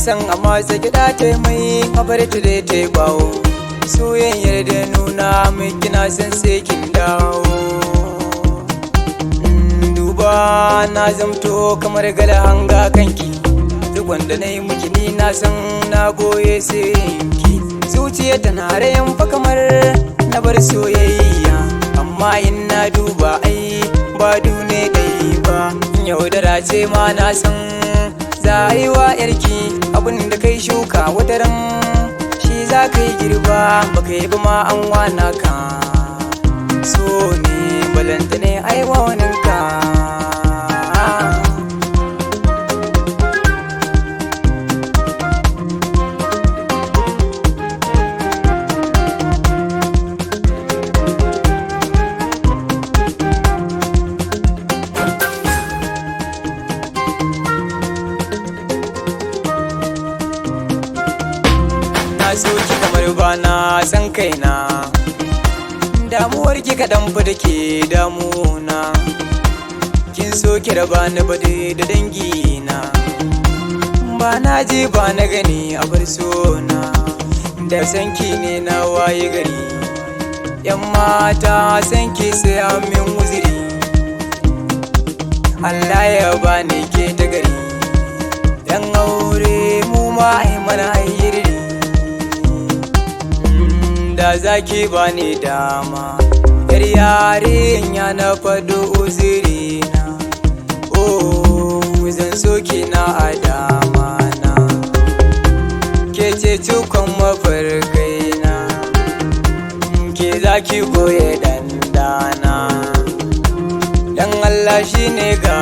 san amma sai gida ta mai mabarta da ta bawo soyayyar da nuna mai kina san sai kin dawo. Duba na zamto kamar gala hanga kanki duk wanda na yi miki ni na san na goye sai ki. Zuciya tana rayan fa kamar na bar soyayya amma in na duba ai ba dune dai ba. Yaudara ce ma na san za a yi wa yarki abin da kai shuka wataran shi za ka yi girba. Ba ka yi ba ma an wana ka so ne balanta ne aiwa waninka. Na so ki kamar bana san kaina damuwar ki kaɗan fa da ke damuna. Kin so ki raba ni bade da dangina ba na je ba na gani a bar sona da sanki ne na waye gari. Yan mata sanki sai min wuziri Allah ya bani ke ta gari. Dan aure mu ma ai mana ayyiri da zaki bani dama yar yarinya na fado uzirina. Oh zan so ki na adama na ke ce cikon mafarkaina ke zaki goye dandana dan Allah shine ga